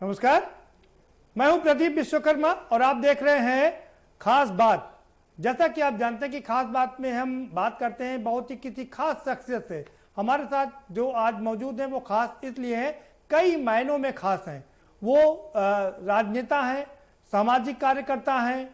नमस्कार, मैं हूं प्रदीप विश्वकर्मा और आप देख रहे हैं खास बात। जैसा कि आप जानते हैं कि खास बात में हम बात करते हैं बहुत ही किसी खास शख्सियत से। हमारे साथ जो आज मौजूद हैं वो खास इसलिए हैं, कई मायनों में खास हैं। वो राजनेता हैं, सामाजिक कार्यकर्ता हैं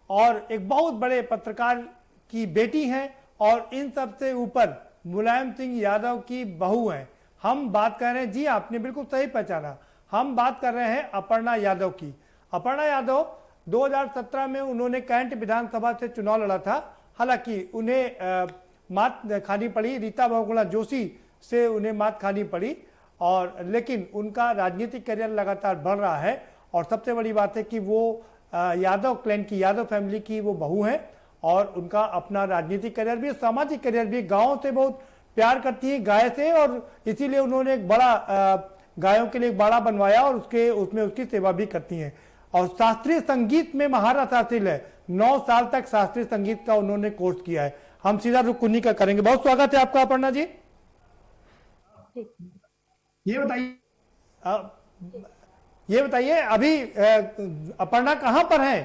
और एक बहुत बड़े पत्रकार की बेटी हैं और इन सब से ऊपर मुलायम सिंह यादव की बहू हैं। हम बात कर रहे हैं, जी आपने बिल्कुल सही पहचाना, हम बात कर रहे हैं अपर्णा यादव की। अपर्णा यादव 2017 में उन्होंने कैंट विधानसभा से चुनाव लड़ा था। हालांकि उन्हें मात खानी पड़ी, रीता बहुगुणा जोशी से उन्हें मात खानी पड़ी, और लेकिन उनका राजनीतिक करियर लगातार बढ़ रहा है। और सबसे बड़ी बात है कि वो यादव क्लैन की, यादव फैमिली की वो बहू हैं और उनका अपना राजनीतिक करियर भी, सामाजिक करियर भी। गाँव से बहुत प्यार करती है, गाय से, और इसीलिए उन्होंने एक बड़ा गायों के लिए एक बाड़ा बनवाया और उसमें उसकी सेवा भी करती हैं। और शास्त्रीय संगीत में महारत हासिल है, 9 साल तक शास्त्रीय संगीत का उन्होंने कोर्स किया है। हम सीधा रुख उन्हीं का करेंगे। बहुत स्वागत है आपका अपर्णा जी। ये बताइए अभी अपर्णा कहाँ पर है,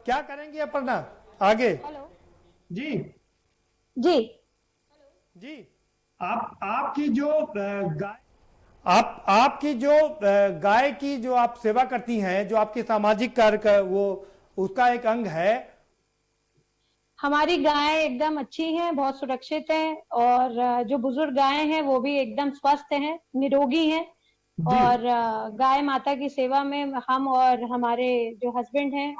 क्या करेंगी अपर्णा आगे? हेलो जी जी जी, आपकी जो गाय, आपकी जो गाय की जो आप सेवा करती हैं, जो आपकी सामाजिक कार्य का वो उसका एक अंग है। हमारी गाय एकदम अच्छी हैं, बहुत सुरक्षित हैं और जो बुजुर्ग गाय हैं वो भी एकदम स्वस्थ हैं, निरोगी हैं। जी और गाय माता की सेवा में हम और हमारे जो हस्बैंड हैं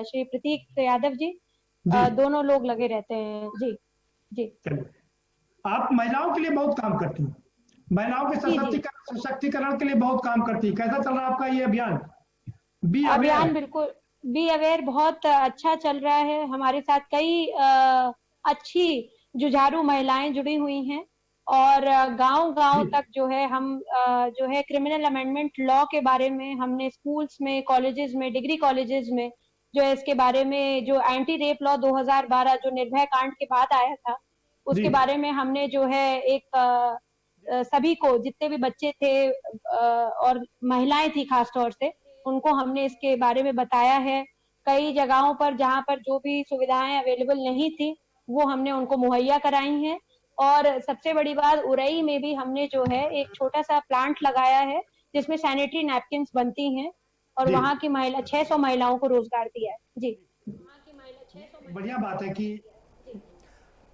श्री प्रतीक यादव जी, जी दोनों लोग लगे रहते हैं। जी जी चलिए। आप महिलाओं के लिए बहुत काम करती हैं, महिलाओं के जी जी सशक्तिकरण के लिए बहुत काम करती है। कैसा चल रहा है आपका ये अभियान, बी अवेयर? अभियान बिल्कुल बी अवेयर बहुत अच्छा चल रहा है। हमारे साथ कई अच्छी जुझारू महिलाएं जुड़ी हुई हैं और गांव गांव जी तक जो है हम जो है क्रिमिनल अमेंडमेंट लॉ के बारे में हमने स्कूल्स में, कॉलेजेस में, डिग्री कॉलेजेस में जो है इसके बारे में, जो एंटी रेप लॉ 2012 जो निर्भया कांड के बाद आया था जी उसके बारे में हमने जो है एक सभी को, जितने भी बच्चे थे और महिलाएं थी खास तौर से, उनको हमने इसके बारे में बताया है। कई जगहों पर जहां पर जो भी सुविधाएं अवेलेबल नहीं थी वो हमने उनको मुहैया कराई हैं। और सबसे बड़ी बात, उरई में भी हमने जो है एक छोटा सा प्लांट लगाया है जिसमें सैनिटरी नैपकिन्स बनती हैं और जी वहां की महिला 600 महिलाओं को रोजगार दिया है। जी, वहां की महिला 600 बढ़िया महिलाओं को बात है कि रोजगार दिया है। जी,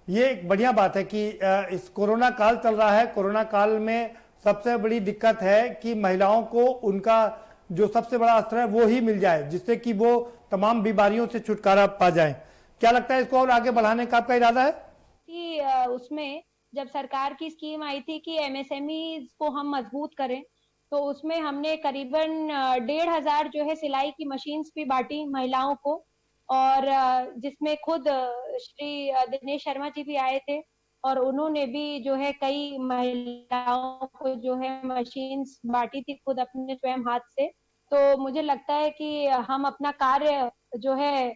ये एक बढ़िया बात है कि इस कोरोना काल चल रहा है। कोरोना काल में सबसे बड़ी दिक्कत है कि महिलाओं को उनका जो सबसे बड़ा अस्त्र है वो ही मिल जाए, जिससे कि वो तमाम बीमारियों से छुटकारा पा जाएं। क्या लगता है, इसको और आगे बढ़ाने का आपका इरादा है? कि उसमें जब सरकार की स्कीम आई थी कि एमएसएमई को हम मजबूत करें, तो उसमें हमने करीबन 1,500 जो है सिलाई की मशीन्स भी बांटी महिलाओं को। और जिसमें खुद श्री दिनेश शर्मा जी भी आए थे और उन्होंने भी जो है कई महिलाओं को जो है मशीन्स बांटी थी खुद अपने स्वयं हाथ से। तो मुझे लगता है कि हम अपना कार्य जो है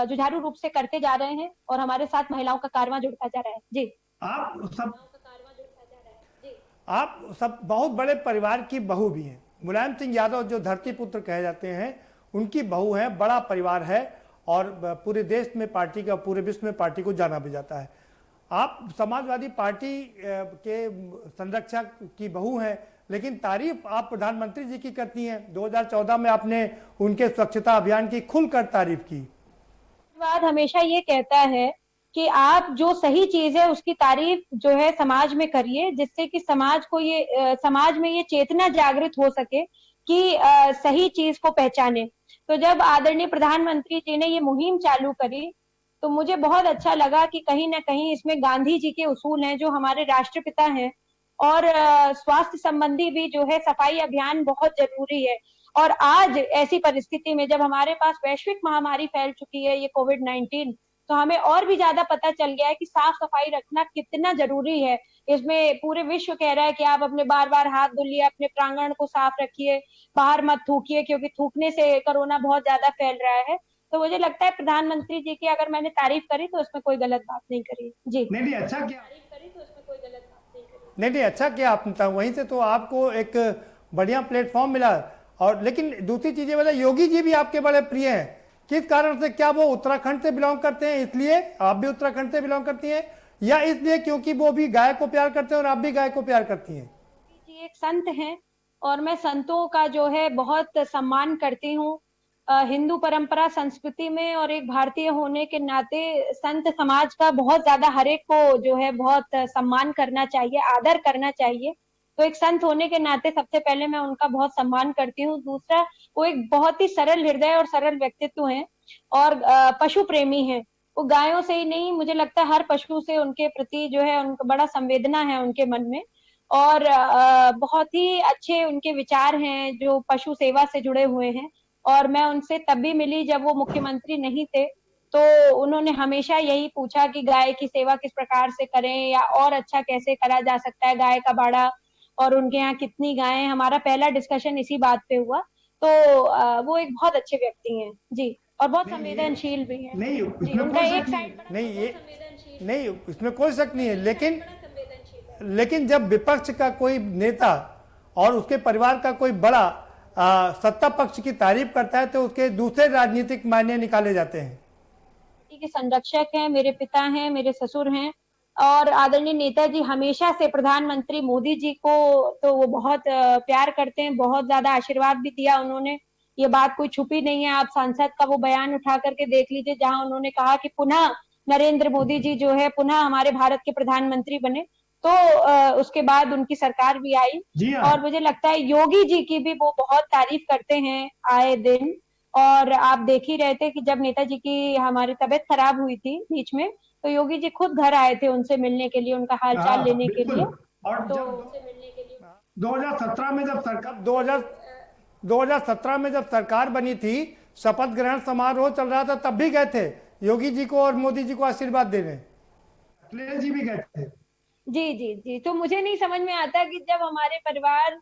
जुझारू रूप से करते जा रहे हैं और हमारे साथ महिलाओं का कारवां जुड़ता जा रहा है। जी, आप सब महिलाओं का कारवां जुड़ता जा रहा है। जी, आप सब बहुत बड़े परिवार की बहू भी हैं। मुलायम सिंह यादव जो धरती पुत्र कहे जाते हैं, उनकी बहू है, बड़ा परिवार है और पूरे देश में पार्टी का, पूरे विश्व में पार्टी को जाना भी जाता है। आप समाजवादी पार्टी के संरक्षक की बहू हैं, लेकिन तारीफ आप प्रधानमंत्री जी की करती हैं। 2014 में आपने उनके स्वच्छता अभियान की खुलकर तारीफ की। समाजवाद हमेशा ये कहता है कि आप जो सही चीज है उसकी तारीफ जो है समाज में करिए, जिससे कि समाज को ये समाज में ये चेतना जागृत हो सके कि सही चीज को पहचाने। तो जब आदरणीय प्रधानमंत्री जी ने ये मुहिम चालू करी तो मुझे बहुत अच्छा लगा कि कहीं ना कहीं इसमें गांधी जी के उसूल हैं जो हमारे राष्ट्रपिता हैं। और स्वास्थ्य संबंधी भी जो है सफाई अभियान बहुत जरूरी है। और आज ऐसी परिस्थिति में जब हमारे पास वैश्विक महामारी फैल चुकी है, ये कोविड-19, तो हमें और भी ज्यादा पता चल गया है कि साफ सफाई रखना कितना जरूरी है। इसमें पूरे विश्व कह रहा है कि आप अपने बार बार हाथ धुलिए, अपने प्रांगण को साफ रखिए, बाहर मत थूकिए क्योंकि थूकने से कोरोना बहुत ज्यादा फैल रहा है। तो मुझे लगता है प्रधानमंत्री जी की अगर मैंने तारीफ करी तो उसमें कोई गलत बात नहीं करी। जी, ने भी अच्छा किया। तारीफ करी तो उसमें कोई गलत बात नहीं करी। नहीं नहीं, अच्छा किया आपने। वहीं से तो आपको एक बढ़िया प्लेटफॉर्म मिला। और लेकिन दूसरी चीजें बताइए, योगी जी भी आपके बड़े प्रिय हैं, किस कारण से? क्या वो उत्तराखंड से बिलोंग करते हैं इसलिए आप भी उत्तराखंड से बिलोंग करती हैं, या इसलिए क्योंकि वो भी गाय को प्यार करते हैं और आप भी गाय को प्यार करती हैं? जी एक संत हैं और मैं संतों का जो है बहुत सम्मान करती हूँ। हिंदू परंपरा संस्कृति में और एक भारतीय होने के नाते संत समाज का बहुत ज्यादा हर एक को जो है बहुत सम्मान करना चाहिए, आदर करना चाहिए। तो एक संत होने के नाते सबसे पहले मैं उनका बहुत सम्मान करती हूँ। दूसरा, वो एक बहुत ही सरल हृदय और सरल व्यक्तित्व हैं और पशु प्रेमी हैं। वो गायों से ही नहीं, मुझे लगता है हर पशु से उनके प्रति जो है उनका बड़ा संवेदना है उनके मन में। और बहुत ही अच्छे उनके विचार हैं जो पशु सेवा से जुड़े हुए हैं। और मैं उनसे तब भी मिली जब वो मुख्यमंत्री नहीं थे, तो उन्होंने हमेशा यही पूछा कि गाय की सेवा किस प्रकार से करें या और अच्छा कैसे करा जा सकता है गाय का बाड़ा, और उनके यहाँ कितनी गायें। हमारा पहला डिस्कशन इसी बात पे हुआ। तो वो एक बहुत अच्छे व्यक्ति हैं जी, और बहुत नहीं संवेदनशील भी हैं नहीं, जी। उसमें उनका कोई एक शक नहीं साइड है। बड़ा नहीं, ये संवेदनशील, नहीं, इसमें कोई शक नहीं है, लेकिन बड़ा संवेदनशील है। लेकिन जब विपक्ष का कोई नेता और उसके परिवार का कोई बड़ा सत्ता पक्ष की तारीफ करता है तो उसके दूसरे राजनीतिक मायने निकाले जाते हैं। के संरक्षक हैं, मेरे पिता हैं, मेरे ससुर हैं। और आदरणीय नेताजी हमेशा से प्रधानमंत्री मोदी जी को तो वो बहुत प्यार करते हैं, बहुत ज्यादा आशीर्वाद भी दिया उन्होंने। ये बात कोई छुपी नहीं है, आप सांसद का वो बयान उठा करके देख लीजिए जहां उन्होंने कहा कि पुनः नरेंद्र मोदी जी जो है पुनः हमारे भारत के प्रधानमंत्री बने। तो उसके बाद उनकी सरकार भी आई। जी हाँ। और मुझे लगता है योगी जी की भी वो बहुत तारीफ करते हैं आए दिन। और आप देख ही रहे थे कि जब नेताजी की हमारी तबीयत खराब हुई थी बीच में, तो योगी जी खुद घर आए थे उनसे मिलने के लिए, उनका हालचाल लेने के बिल्कुल। लिए। और तो जब उनसे मिलने के लिए 2017 में जब सरकार 2017 में जब सरकार बनी थी, शपथ ग्रहण समारोह चल रहा था, तब भी गए थे योगी जी को और मोदी जी को आशीर्वाद देने। अखिलेश जी भी गए थे। जी जी जी। तो मुझे नहीं समझ में आता कि जब हमारे परिवार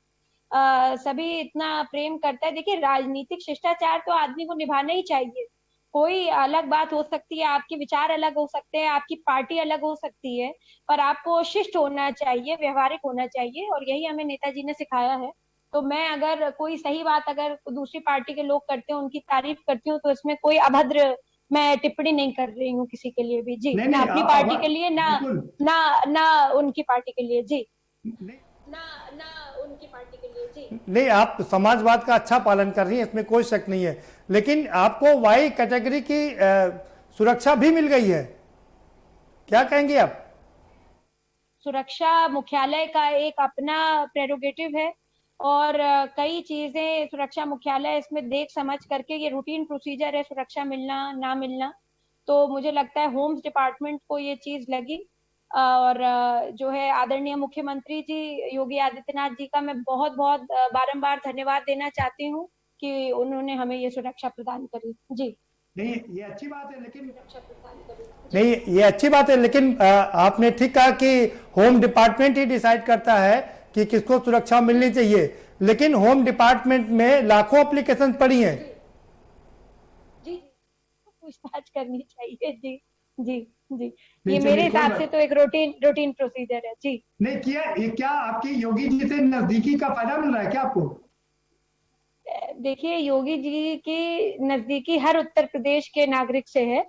सभी इतना प्रेम करता है, देखिए राजनीतिक शिष्टाचार तो आदमी को निभाना ही चाहिए। कोई अलग बात हो सकती है, आपके विचार अलग हो सकते हैं, आपकी पार्टी अलग हो सकती है, पर आपको शिष्ट होना चाहिए, व्यवहारिक होना चाहिए, और यही हमें नेताजी ने सिखाया है। तो मैं अगर कोई सही बात अगर दूसरी पार्टी के लोग करते हैं, उनकी तारीफ करती हूँ, तो इसमें कोई अभद्र मैं टिप्पणी नहीं कर रही हूँ किसी के लिए भी जी, नहीं ना नहीं, अपनी आप पार्टी के लिए, ना बिल्कुल ना ना उनकी पार्टी के लिए जी, नहीं। ना ना उनकी पार्टी के लिए जी। नहीं, आप समाजवाद का अच्छा पालन कर रही हैं, इसमें कोई शक नहीं है, लेकिन आपको वाई कैटेगरी की सुरक्षा भी मिल गई है, क्या कहेंगे आप? सुरक्षा मुख्यालय का एक अपना प्रेरोगेटिव है, और कई चीजें सुरक्षा मुख्यालय इसमें देख समझ करके, ये रूटीन प्रोसीजर है सुरक्षा मिलना ना मिलना। तो मुझे लगता है होम्स डिपार्टमेंट को ये चीज लगी। और जो है आदरणीय मुख्यमंत्री जी योगी आदित्यनाथ जी का मैं बहुत बहुत बारंबार धन्यवाद देना चाहती हूँ कि उन्होंने हमें ये सुरक्षा प्रदान करी जी। नहीं, ये अच्छी बात है, लेकिन सुरक्षा प्रदान करी नहीं, ये अच्छी बात है, लेकिन आपने ठीक कहा कि होम डिपार्टमेंट ही डिसाइड करता है कि किसको सुरक्षा मिलनी चाहिए, लेकिन होम डिपार्टमेंट में लाखों एप्लीकेशन पड़ी हैं। जी, पूछताछ करनी चाहिए जी जी जी। नहीं, ये चलिए, मेरे कोई हिसाब बात से तो एक रूटीन प्रोसीजर है जी। नहीं किया। ये क्या आपकी योगी जी से नजदीकी का फायदा मिल रहा है क्या आपको? देखिए योगी जी की नजदीकी हर उत्तर प्रदेश के नागरिक से है,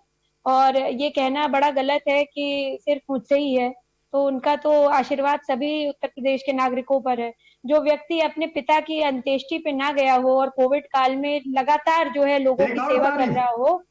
और ये कहना बड़ा गलत है कि सिर्फ मुझसे ही है। तो उनका तो आशीर्वाद सभी उत्तर प्रदेश के नागरिकों पर है। जो व्यक्ति अपने पिता की अंत्येष्टि पे ना गया हो और कोविड काल में लगातार जो है लोगों एक की और सेवा बता कर रहा हो,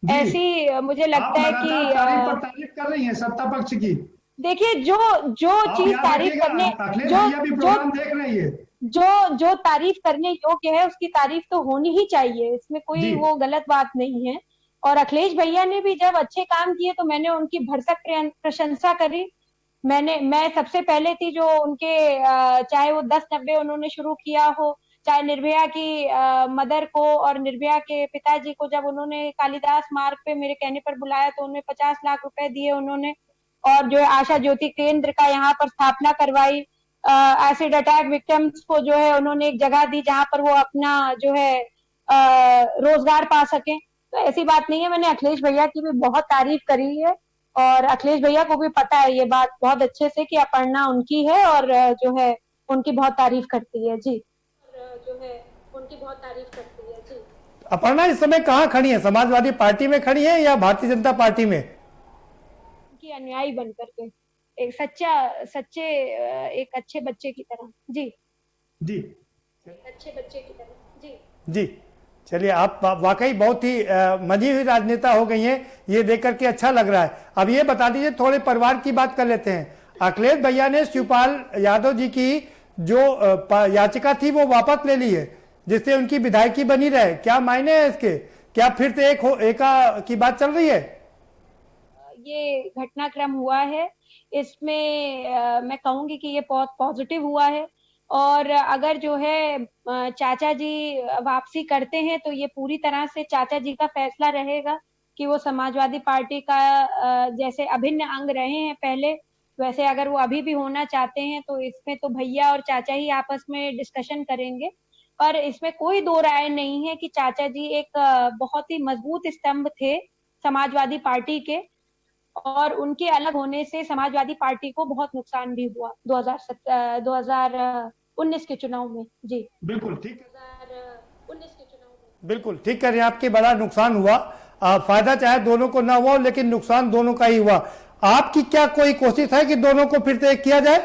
जी, ऐसी मुझे आप लगता है लगातार तारीफ पर कि तारीफ कर रही हैं सत्ता पक्ष की। देखिए जो जो आप चीज याद तारीफ रखिएगा, करने, अखिलेश जो भैया भी जो प्रोग्राम देख रही है। जो तारीफ करने योग्य है उसकी तारीफ तो होनी ही चाहिए, इसमें जी कोई वो गलत बात नहीं है। और अखिलेश भैया ने भी जब अच्छे काम किए तो मैंने उनकी भरसक प्रशंसा करी। मैं सबसे पहले थी जो उनके चाहे वो 10-90 उन्होंने शुरू किया हो, चाहे निर्भया की मदर को और निर्भया के पिताजी को जब उन्होंने कालिदास मार्ग पे मेरे कहने पर बुलाया तो उन्हें 50 लाख रुपए दिए उन्होंने। और जो है आशा ज्योति केंद्र का यहाँ पर स्थापना करवाई। एसिड अटैक विक्टिम्स को जो है उन्होंने एक जगह दी जहां पर वो अपना जो है रोजगार पा सके। तो ऐसी बात नहीं है, मैंने अखिलेश भैया की भी बहुत तारीफ करी है, और अखिलेश भैया को भी पता है ये बात बहुत अच्छे से कि अपर्णा उनकी है और जो है उनकी बहुत तारीफ करती है जी। जो है उनकी उनकी बहुत तारीफ करती है। जी। अपर्णा इस समय कहाँ खड़ी है, समाजवादी पार्टी में खड़ी है या भारतीय जनता पार्टी में? उनकी अनुयायी बन करके एक सच्चे एक अच्छे बच्चे की तरह। जी। जी एक अच्छे बच्चे की तरह। जी। जी, चलिए, आप वाकई बहुत ही मंझी हुई राजनेता हो गई हैं, ये देख करके अच्छा लग रहा है। अब ये बता दीजिए, थोड़े परिवार की बात कर लेते हैं। अखिलेश भैया ने शिवपाल यादव जी की जो याचिका थी वो वापस ले ली है, जिससे उनकी विधायकी बनी रहे। क्या मायने है इसके? क्या फिर से एका की बात चल रही है? ये घटनाक्रम हुआ है, इसमें मैं कहूंगी कि ये बहुत पॉजिटिव हुआ है। और अगर जो है चाचा जी वापसी करते हैं तो ये पूरी तरह से चाचा जी का फैसला रहेगा कि वो समाजवादी पार्टी का जैसे अभिन्न अंग रहे हैं पहले, वैसे अगर वो अभी भी होना चाहते हैं तो इसमें तो भैया और चाचा ही आपस में डिस्कशन करेंगे। पर इसमें कोई दो राय नहीं है कि चाचा जी एक बहुत ही मजबूत स्तंभ थे समाजवादी पार्टी के, और उनके अलग होने से समाजवादी पार्टी को बहुत नुकसान भी हुआ 2019 के चुनाव में। जी। बिल्कुल ठीक। 2019 के चुनाव में बिल्कुल ठीक कह रहे हैं, आपके बड़ा नुकसान हुआ। फायदा चाहे दोनों को ना हुआ, लेकिन नुकसान दोनों का ही हुआ। आपकी क्या कोई कोशिश है कि दोनों को फिर से एक किया जाए?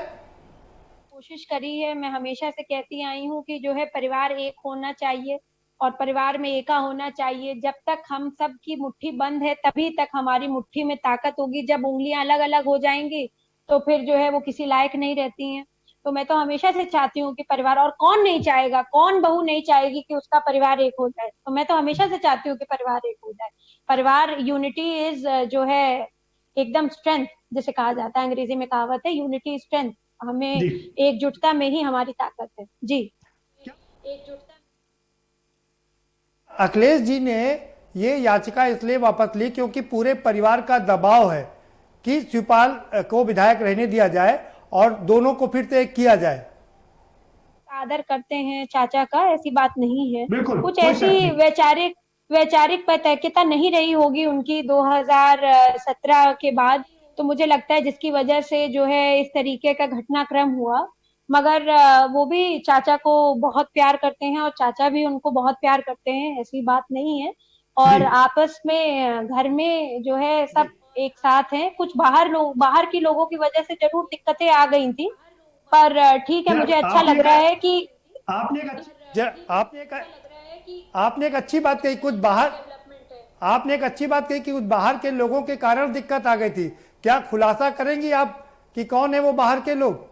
कोशिश करी है। मैं हमेशा से कहती आई हूँ कि जो है परिवार एक होना चाहिए और परिवार में एका होना चाहिए। जब तक हम सब की मुट्ठी बंद है तभी तक हमारी मुट्ठी में ताकत होगी। जब उंगलियां अलग अलग हो जाएंगी तो फिर जो है वो किसी लायक नहीं रहती हैं। तो मैं तो हमेशा से चाहती हूँ कि परिवार, और कौन नहीं चाहेगा, कौन बहू नहीं चाहेगी कि उसका परिवार एक हो जाए। तो मैं तो हमेशा से चाहती हूँ कि परिवार एक हो जाए। परिवार यूनिटी इज जो है एकदम स्ट्रेंथ, जिसे कहा जाता है, अंग्रेजी में कहावत है यूनिटी स्ट्रेंथ। हमें जी एकजुटता में ही हमारी ताकत है। जी। एकजुटता। अखिलेश जी ने ये याचिका इसलिए वापस ली क्योंकि पूरे परिवार का दबाव है कि शिवपाल को विधायक रहने दिया जाए और दोनों को फिर से एक किया जाए। आदर करते हैं चाचा का, ऐसी बात नहीं है। बिल्कुल, कुछ कोई शक ऐसी नहीं। वैचारिक पैतृकता नहीं रही होगी उनकी 2017 के बाद, तो मुझे लगता है जिसकी वजह से जो है इस तरीके का घटनाक्रम हुआ। मगर वो भी चाचा को बहुत प्यार करते हैं और चाचा भी उनको बहुत प्यार करते हैं, ऐसी बात नहीं है। जी और आपस में घर में जो है सब एक साथ हैं। कुछ बाहर की लोगों की वजह से जरूर दिक्कतें आ गई थी, पर ठीक है, जी, मुझे अच्छा आपने लग रहा है कि आपने एक अच्छी आपने एक अच्छी बात कही, कुछ बाहर आपने एक अच्छी बात कही कि कुछ बाहर के लोगों के कारण दिक्कत आ गई थी। क्या खुलासा करेंगी आप कि कौन है वो बाहर के लोग?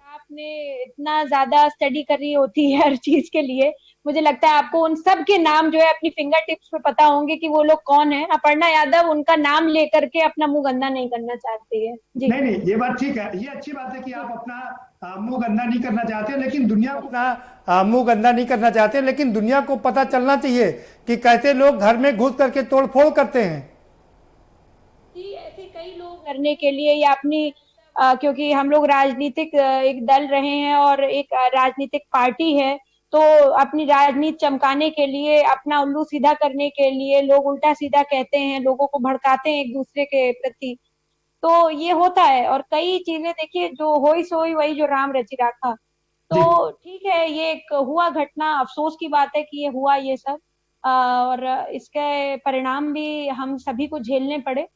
आपने इतना ज्यादा स्टडी करी होती है हर चीज के लिए, मुझे लगता है आपको उन सब के नाम जो है अपनी फिंगर टिप्स पे पता होंगे कि वो लोग कौन है। अपर्णा यादव उनका नाम लेकर के अपना मुंह गंदा नहीं करना चाहती है। जी। नहीं नहीं, ये बात ठीक है, ये अच्छी बात है कि आप अपना मुंह गंदा नहीं करना चाहते, लेकिन दुनिया को अपना मुंह गंदा नहीं करना चाहते, लेकिन दुनिया को पता चलना चाहिए कि कैसे लोग घर में घुस करके तोड़फोड़ करते हैं। जी, ऐसे कई लोग करने के लिए या अपनी क्योंकि हम लोग राजनीतिक एक दल रहे हैं और एक राजनीतिक पार्टी है, तो अपनी राजनीति चमकाने के लिए, अपना उल्लू सीधा करने के लिए लोग उल्टा सीधा कहते हैं, लोगों को भड़काते हैं एक दूसरे के प्रति। तो ये होता है, और कई चीजें देखिए, जो होई सोई वही जो राम रचि राखा। जी तो ठीक है, ये एक हुआ घटना, अफसोस की बात है कि ये हुआ ये सब, और इसके परिणाम भी हम सभी को झेलने पड़े।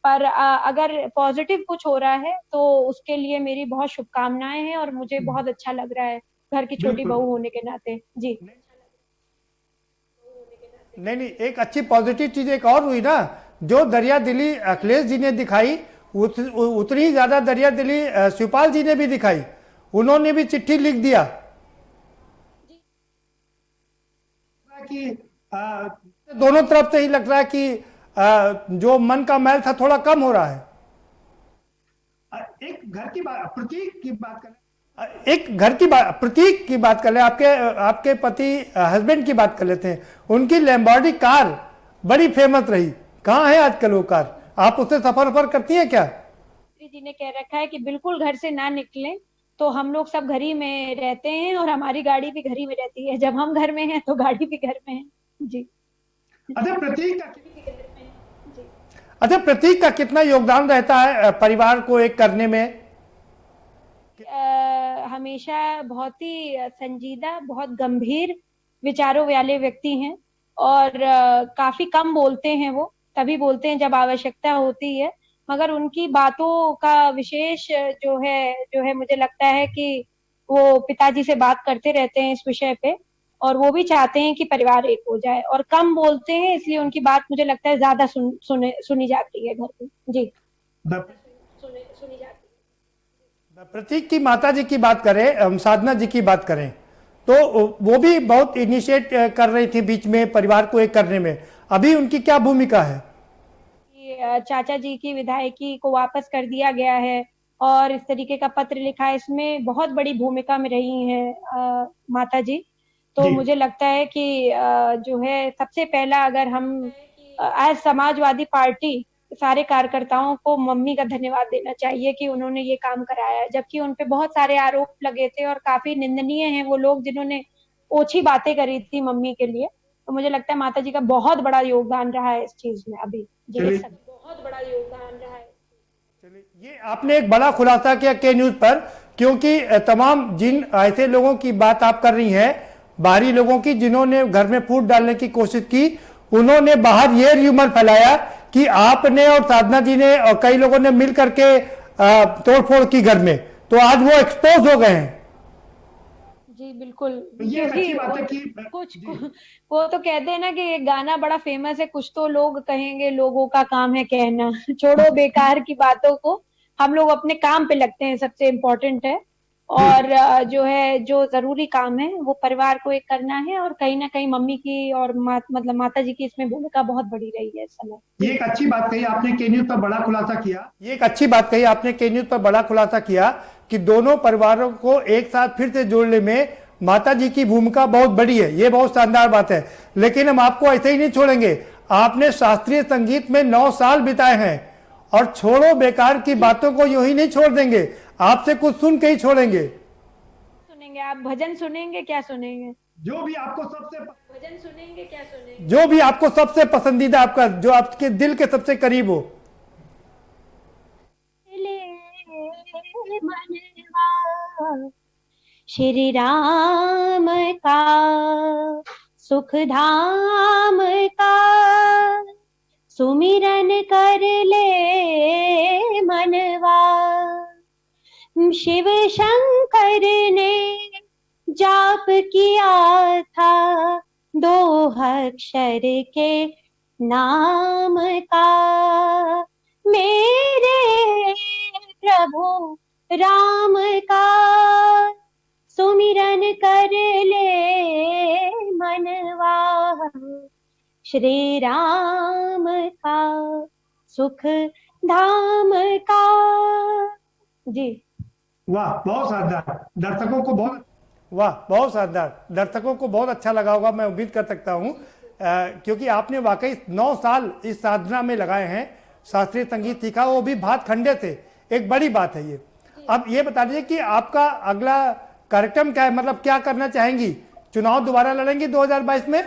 पर अगर पॉजिटिव कुछ हो रहा है तो उसके लिए मेरी बहुत शुभकामनाएं हैं और मुझे बहुत अच्छा लग रहा है घर की छोटी बिल्कुल। बहू होने के नाते। जी। नहीं नहीं, एक अच्छी पॉजिटिव चीज एक और हुई ना, जो दरिया दिली अखिलेश जी ने दिखाई, उतनी ही ज्यादा दरिया दिली शिवपाल जी ने भी दिखाई। उन्होंने भी चिट्ठी लिख दिया कि दोनों तरफ से ही लग रहा है कि जो मन का मैल था थोड़ा कम हो रहा है। एक घर की बात, प्रतीक की बात करें, एक घर की बात, प्रतीक की बात कर ले, आपके पति हस्बैंड की बात कर लेते हैं। उनकी लैम्बोर्गिनी कार बड़ी फेमस रही, कहाँ है आजकल वो कार? आप उससे सफर करती हैं क्या? जी ने कह रखा है कि बिल्कुल घर से ना निकलें, तो हम लोग सब घर ही में रहते हैं और हमारी गाड़ी भी घर ही में रहती है। जब हम घर में हैं तो गाड़ी भी घर में है। जी। अच्छा प्रतीक का जी। अच्छा, प्रतीक का कितना योगदान रहता है परिवार को एक करने में? हमेशा बहुत ही संजीदा, बहुत गंभीर, विचारों वाले व्यक्ति हैं और काफी कम बोलते हैं, वो तभी बोलते हैं जब आवश्यकता होती है। मगर उनकी बातों का विशेष जो है मुझे लगता है कि वो पिताजी से बात करते रहते हैं इस विषय पे, और वो भी चाहते हैं कि परिवार एक हो जाए, और कम बोलते हैं इसलिए उनकी बात मुझे लगता है ज्यादा सुनी जाती है घर पे। जी, द- सुनी जाती प्रतीक की माता जी की बात करें, हम साधना जी की बात करें, तो वो भी बहुत इनिशिएट कर रही थी बीच में परिवार को एक करने में। अभी उनकी क्या भूमिका है? है। चाचा जी की विधायकी को वापस कर दिया गया है और इस तरीके का पत्र लिखा है, इसमें बहुत बड़ी भूमिका में रही हैं माता जी। तो जी मुझे लगता है कि जो है सबसे पहला, अगर हम आज समाजवादी पार्टी सारे कार्यकर्ताओं को मम्मी का धन्यवाद देना चाहिए कि उन्होंने ये काम कराया, जबकि उन पे बहुत सारे आरोप लगे थे और काफी निंदनीय हैं वो लोग जिन्होंने ओछी बातें करी थी मम्मी के लिए। तो मुझे लगता है माता जी का बहुत बड़ा योगदान रहा है इस चीज में अभी। जी, चलिए। इस समय बहुत बड़ा योगदान रहा है। चलिए, ये आपने एक बड़ा खुलासा किया के न्यूज पर, क्योंकि तमाम जिन ऐसे लोगों की बात आप कर रही हैं, बाहरी लोगों की जिन्होंने घर में फूट डालने की कोशिश की, उन्होंने बाहर ये र्यूमर फैलाया कि आपने और साधना जी ने और कई लोगों ने मिल करके तोड़फोड़ की घर में, तो आज वो एक्सपोज हो गए हैं। जी बिल्कुल। ये एक क्योंकि अच्छी बात है कि कुछ जी वो तो कहते हैं ना कि ये गाना बड़ा फेमस है, कुछ तो लोग कहेंगे लोगों का काम है कहना। छोड़ो बेकार की बातों को, हम लोग अपने काम पे लगते हैं, सबसे इम्पोर्टेंट है। जी और जो है जो जरूरी काम है वो परिवार को एक करना है, और कहीं ना कहीं मम्मी की और मतलब माता जी की इसमें भूमिका बहुत बड़ी रही है इस समय। ये एक अच्छी बात कही आपने, के न्यूज पर बड़ा खुलासा किया। ये एक अच्छी बात कही आपने, के न्यूज पर बड़ा खुलासा किया कि दोनों परिवारों को एक साथ फिर से जोड़ने में माता जी की भूमिका बहुत बड़ी है। ये बहुत शानदार बात है। लेकिन हम आपको ऐसे ही नहीं छोड़ेंगे। आपने शास्त्रीय संगीत में 9 साल बिताए हैं और छोड़ो बेकार की बातों को यूं ही नहीं छोड़ देंगे, आपसे कुछ सुन के ही छोड़ेंगे। सुनेंगे आप भजन सुनेंगे, क्या सुनेंगे? जो भी आपको सबसे भजन सुनेंगे, क्या सुनेंगे? जो भी आपको सबसे पसंदीदा, आपका जो आपके दिल के सबसे करीब हो। मनवा श्री राम का सुख धाम का सुमिरन कर ले मनवा। शिव शंकर ने जाप किया था 2 अक्षर के नाम का, मेरे प्रभु राम का सुमिरन कर ले मनवा। श्री राम का सुख धाम का। जी वाह, बहुत शानदार। दर्शकों को बहुत वाह, बहुत शानदार। दर्शकों को बहुत अच्छा लगा होगा, मैं उम्मीद कर सकता हूं, क्योंकि आपने वाकई 9 साल इस साधना में लगाए हैं, शास्त्रीय संगीत सीखा, वो भी भातखंडे से। एक बड़ी बात है ये। अब ये बता दीजिए कि आपका अगला कार्यक्रम क्या है, मतलब क्या करना चाहेंगी? चुनाव दोबारा लड़ेंगी 2022 में?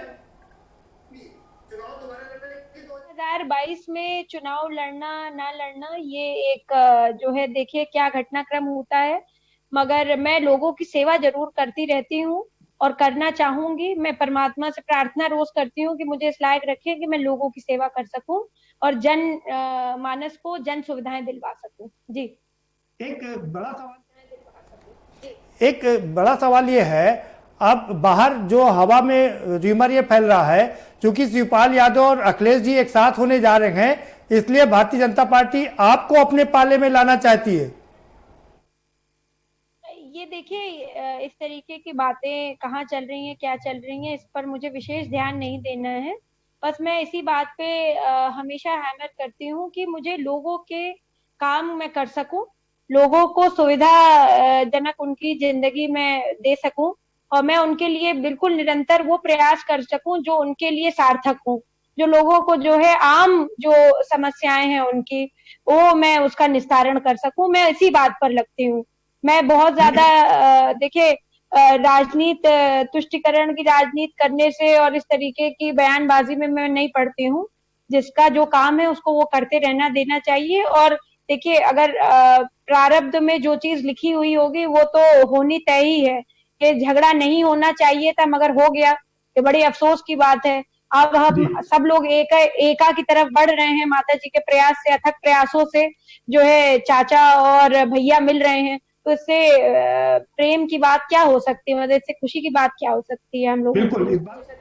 2022 में चुनाव लड़ना ना लड़ना ये एक जो है देखिए क्या घटनाक्रम होता है, मगर मैं लोगों की सेवा जरूर करती रहती हूँ और करना चाहूंगी। मैं परमात्मा से प्रार्थना रोज करती हूँ कि मुझे इस लायक रखे कि मैं लोगों की सेवा कर सकूं और मानस को जन सुविधाएं दिलवा सकूं। जी, एक बड़ा सवाल एक बड़ा सवाल ये है, अब बाहर जो हवा में र्यूमर ये फैल रहा है, क्योंकि शिवपाल यादव और अखिलेश जी एक साथ होने जा रहे हैं, इसलिए भारतीय जनता पार्टी आपको अपने पाले में लाना चाहती है। ये देखिए इस तरीके की बातें कहाँ चल रही हैं, क्या चल रही हैं, इस पर मुझे विशेष ध्यान नहीं देना है। बस मैं इसी बात पे हमेशा हैमर करती हूँ कि मुझे लोगों के काम मैं कर सकूं, लोगों को सुविधा जनक उनकी जिंदगी में दे सकूं, और मैं उनके लिए बिल्कुल निरंतर वो प्रयास कर सकूं जो उनके लिए सार्थक हो, जो लोगों को जो है आम जो समस्याएं हैं उनकी, वो मैं उसका निस्तारण कर सकूं। मैं इसी बात पर लगती हूँ। मैं बहुत ज्यादा देखिए राजनीति तुष्टिकरण की राजनीति करने से और इस तरीके की बयानबाजी में मैं नहीं पड़ती हूँ। जिसका जो काम है उसको वो करते रहना देना चाहिए। और देखिए अगर प्रारब्ध में जो चीज लिखी हुई होगी वो तो होनी तय ही है कि झगड़ा नहीं होना चाहिए था मगर हो गया, ये बड़ी अफसोस की बात है। अब हम सब लोग एका की तरफ बढ़ रहे हैं, माता जी के प्रयास से, अथक प्रयासों से जो है चाचा और भैया मिल रहे हैं, तो इससे प्रेम की बात क्या हो सकती है, मतलब इससे खुशी की बात क्या हो सकती है हम लोगों बिल्कुल की इस बात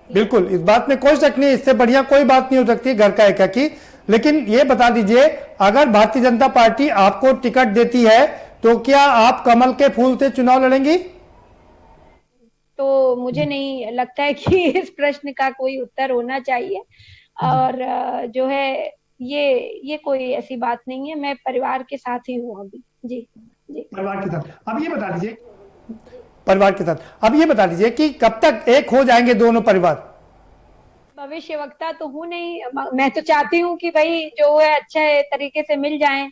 बिल्कुल, इस बात में कोई शक नहीं, इससे बढ़िया कोई बात नहीं हो सकती घर का एका की। लेकिन ये बता दीजिए, अगर भारतीय जनता पार्टी आपको टिकट देती है तो क्या आप कमल के फूल से चुनाव लड़ेंगी? तो मुझे नहीं लगता है कि इस प्रश्न का कोई उत्तर होना चाहिए, और जो है ये कोई ऐसी बात नहीं है, मैं परिवार के साथ ही हूँ अभी। जी जी, परिवार के साथ। अब ये बता दीजिए, परिवार के साथ। अब ये बता दीजिए कि कब तक एक हो जाएंगे दोनों परिवार? भविष्य वक्ता तो हूँ नहीं, मैं तो चाहती हूँ कि भाई जो है अच्छे तरीके से मिल जाएं,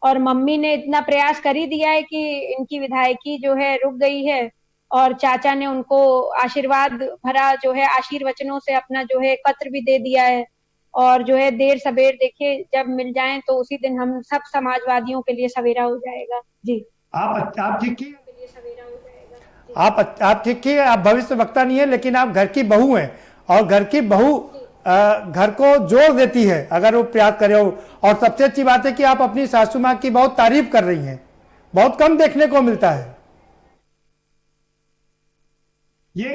और मम्मी ने इतना प्रयास कर ही दिया है कि इनकी विधायकी जो है रुक गई है, और चाचा ने उनको आशीर्वाद भरा जो है आशीर्वचनों से अपना जो है पत्र भी दे दिया है, और जो है देर सबेर देखिए जब मिल जाएं तो उसी दिन हम सब समाजवादियों के लिए सवेरा हो जाएगा। जी, आप ठीक की, आप ठीक की, आप भविष्य वक्ता नहीं है, लेकिन आप घर की बहू हैं, और घर की बहू घर को जोड़ देती है अगर वो प्रयास करे हो। और सबसे अच्छी बात है कि आप अपनी सासू माँ की बहुत तारीफ कर रही हैं, बहुत कम देखने को मिलता है। ये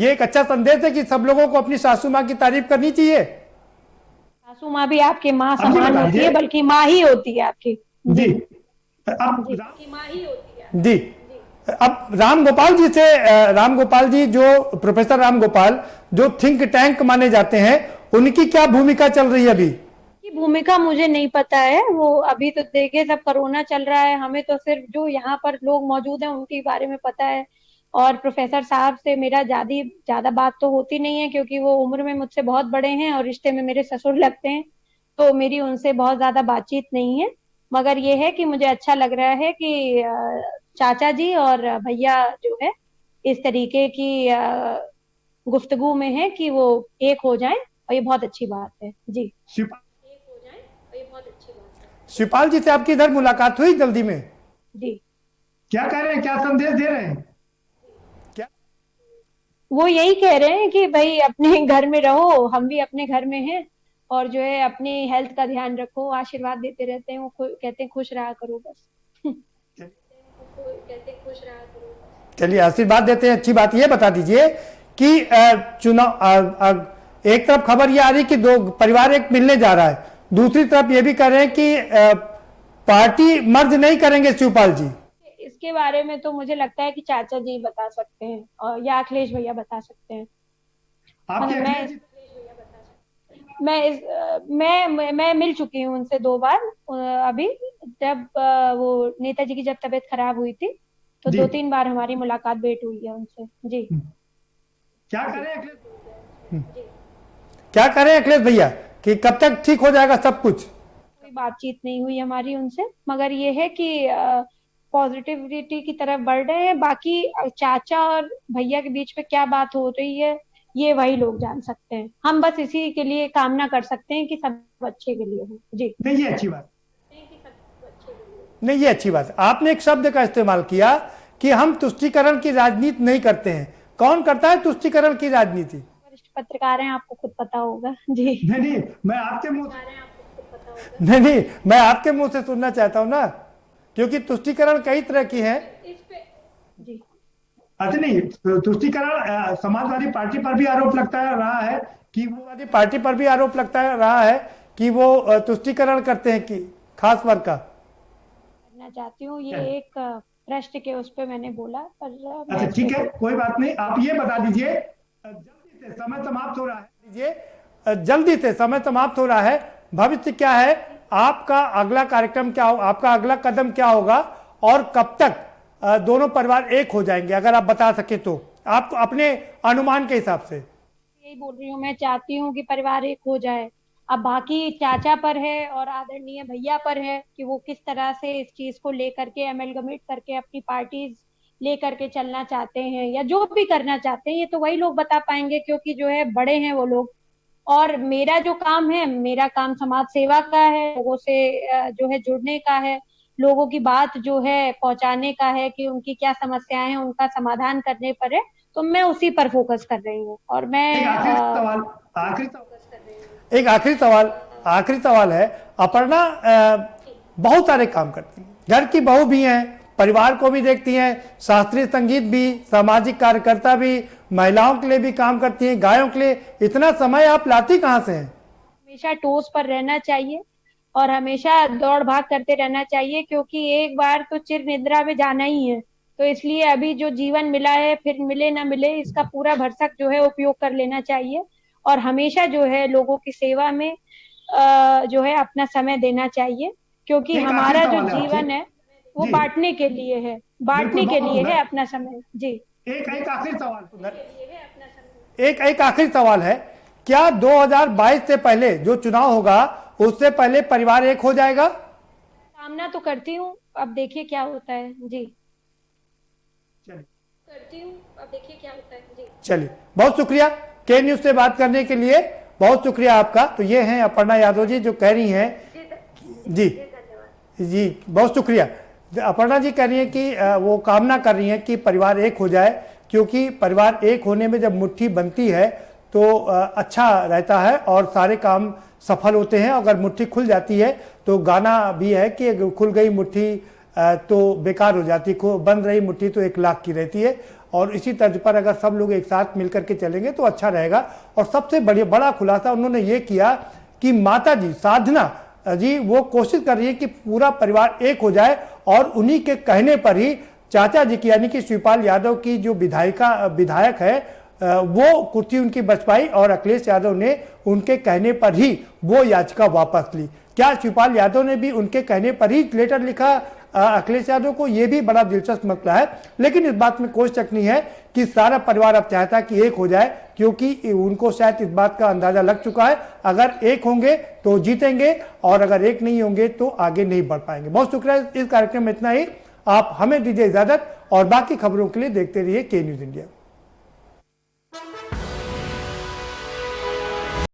एक अच्छा संदेश है कि सब लोगों को अपनी सासू माँ की तारीफ करनी चाहिए। सासू माँ भी आपकी माँ अब ये समान बता होती है, दीजिए, बल्कि माँ ही होती है आपकी। जी अब जी, अब राम गोपाल जी जो प्रोफेसर राम गोपाल जो थिंक टैंक माने जाते हैं, उनकी क्या भूमिका चल रही है अभी? की भूमिका मुझे नहीं पता है, वो अभी तो देखिए सब कोरोना चल रहा है, हमें तो सिर्फ जो यहाँ पर लोग मौजूद हैं उनके बारे में पता है, और प्रोफेसर साहब से मेरा ज्यादा बात तो होती नहीं है, क्योंकि वो उम्र में मुझसे बहुत बड़े हैं और रिश्ते में मेरे ससुर लगते हैं, तो मेरी उनसे बहुत ज्यादा बातचीत नहीं है। मगर ये है कि मुझे अच्छा लग रहा है कि चाचा जी और भैया जो है इस तरीके की गुफ्तगू में है कि वो एक हो जाएं, और ये बहुत अच्छी बात है। जी, शिवपाल जी से आपकी इधर मुलाकात हुई जल्दी में? जी, क्या कह रहे हैं, क्या संदेश दे रहे हैं? क्या वो यही कह रहे हैं कि भाई अपने घर में रहो, हम भी अपने घर में हैं, और जो है अपनी हेल्थ का ध्यान रखो, आशीर्वाद देते रहते हैं, वो कहते हैं खुश रहा करो बस। चलिए, आशीर्वाद देते हैं, अच्छी बात। ये बता दीजिए कि चुनाव, एक तरफ खबर ये आ रही कि दो परिवार एक मिलने जा रहा है, दूसरी तरफ ये भी कह रहे हैं कि पार्टी मर्ज नहीं करेंगे शिवपाल जी। इसके बारे में तो मुझे लगता है कि चाचा जी बता सकते हैं, और या अखिलेश भैया बता सकते हैं। आपके मैं मिल चुकी हूँ उनसे 2 बार, अभी जब वो नेताजी की जब तबीयत खराब हुई थी, तो 2-3 बार हमारी मुलाकात भेंट हुई है उनसे। जी, क्या करें क्या करें अखिलेश भैया कि कब तक ठीक हो जाएगा सब कुछ? कोई बातचीत नहीं हुई हमारी उनसे, मगर ये है कि पॉजिटिविटी की तरफ बढ़ रहे हैं। बाकी चाचा और भैया के बीच में क्या बात हो रही है ये वही लोग जान सकते हैं, हम बस इसी के लिए कामना कर सकते हैं कि सब अच्छे के लिए हो। जी, नहीं, ये अच्छी बात नहीं, ये अच्छी बात। आपने एक शब्द का इस्तेमाल किया कि हम तुष्टीकरण की राजनीति नहीं करते हैं। कौन करता है तुष्टीकरण की राजनीति? वरिष्ठ पत्रकार हैं, आपको खुद पता होगा। जी, नहीं, मैं आपके मुंह नहीं, मैं आपके मुंह से सुनना चाहता हूं ना, क्योंकि तुष्टीकरण कई तरह की है। जी, अच्छा, नहीं, तुष्टीकरण समाजवादी पार्टी पर भी आरोप लगता रहा है कि समाजवादी पार्टी पर भी आरोप लगता रहा है कि वो तुष्टीकरण करते हैं कि खास वर्ग का। करना चाहती हूँ, ये एक प्रश्न के उस पे मैंने बोला, पर अच्छा, ठीक है, कोई बात नहीं। आप ये बता दीजिए, जल्दी से समय समाप्त हो रहा है, जल्दी से समय समाप्त हो रहा है, भविष्य क्या है आपका? अगला कार्यक्रम क्या हो, आपका अगला कदम क्या होगा, और कब तक दोनों परिवार एक हो जाएंगे, अगर आप बता सके तो, आपको अपने अनुमान के हिसाब से? यही बोल रही हूँ, मैं चाहती हूँ कि परिवार एक हो जाए। अब बाकी चाचा पर है और आदरणीय भैया पर है कि वो किस तरह से इस चीज को लेकर के एमेलगमेट करके अपनी पार्टीज लेकर के चलना चाहते हैं, या जो भी करना चाहते हैं, ये तो वही लोग बता पाएंगे, क्योंकि जो है बड़े हैं वो लोग। और मेरा जो काम है, मेरा काम समाज सेवा का है, लोगों से जो है जुड़ने का है, लोगों की बात जो है पहुंचाने का है कि उनकी क्या समस्याएं हैं, उनका समाधान करने पर है, तो मैं उसी पर फोकस कर रही हूँ। और मैं एक आखिरी सवाल एक आखिरी सवाल है। अपर्णा बहुत सारे काम करती हैं, घर की बहू भी हैं, परिवार को भी देखती हैं, शास्त्रीय संगीत भी, सामाजिक कार्यकर्ता भी, महिलाओं के लिए भी काम करती हैं, गायों के लिए। इतना समय आप लाती कहाँ से हैं? हमेशा टोस पर रहना चाहिए और हमेशा दौड़ भाग करते रहना चाहिए, क्योंकि एक बार तो चिर निद्रा में जाना ही है। तो इसलिए अभी जो जीवन मिला है, फिर मिले ना मिले, इसका पूरा भरसक जो है उपयोग कर लेना चाहिए और हमेशा जो है लोगों की सेवा में जो है अपना समय देना चाहिए, क्योंकि एक आखिरी हमारा जो सवाल है आपसे। जीवन है वो जी। बांटने के लिए है, बांटने बिल्कुल, के बहुत लिए सुंदर। है अपना समय। जी, एक आखिरी सवाल। एक आखिरी सवाल है, क्या 2022 से पहले जो चुनाव होगा उससे पहले परिवार एक हो जाएगा? कामना तो करती हूँ, अब देखिए क्या होता है। जी, चलिए, करती हूँ, अब देखिए क्या होता है। जी, चलिए, बहुत शुक्रिया के न्यूज से बात करने के लिए, बहुत शुक्रिया आपका। तो ये हैं अपर्णा यादव जी जो कह रही हैं, जी जी बहुत शुक्रिया। अपर्णा जी कह रही हैं कि वो कामना कर रही हैं कि परिवार एक हो जाए, क्योंकि परिवार एक होने में जब मुट्ठी बनती है तो अच्छा रहता है और सारे काम सफल होते हैं। अगर मुट्ठी खुल जाती है तो गाना भी है कि अगर खुल गई मुट्ठी तो बेकार हो जाती, बंद रही मुट्ठी तो 1 लाख की रहती है। और इसी तर्ज पर अगर सब लोग एक साथ मिलकर के चलेंगे तो अच्छा रहेगा। और सबसे बड़ा खुलासा उन्होंने ये किया कि माता जी साधना जी वो कोशिश कर रही है कि पूरा परिवार एक हो जाए, और उन्हीं के कहने पर ही चाचा जी की यानी कि शिवपाल यादव की जो विधायक है वो कुर्सी उनकी बच पाई, और अखिलेश यादव ने उनके कहने पर ही वो याचिका वापस ली। क्या शिवपाल यादव ने भी उनके कहने पर ही लेटर लिखा अखिलेश यादव को? ये भी बड़ा दिलचस्प मसला है। लेकिन इस बात में कोई शक नहीं है कि सारा परिवार अब चाहता है कि एक हो जाए, क्योंकि उनको शायद इस बात का अंदाजा लग चुका है, अगर एक होंगे तो जीतेंगे और अगर एक नहीं होंगे तो आगे नहीं बढ़ पाएंगे। बहुत शुक्रिया। इस कार्यक्रम में इतना ही। आप हमें दीजिए इजाजत और बाकी खबरों के लिए देखते रहिए के न्यूज इंडिया।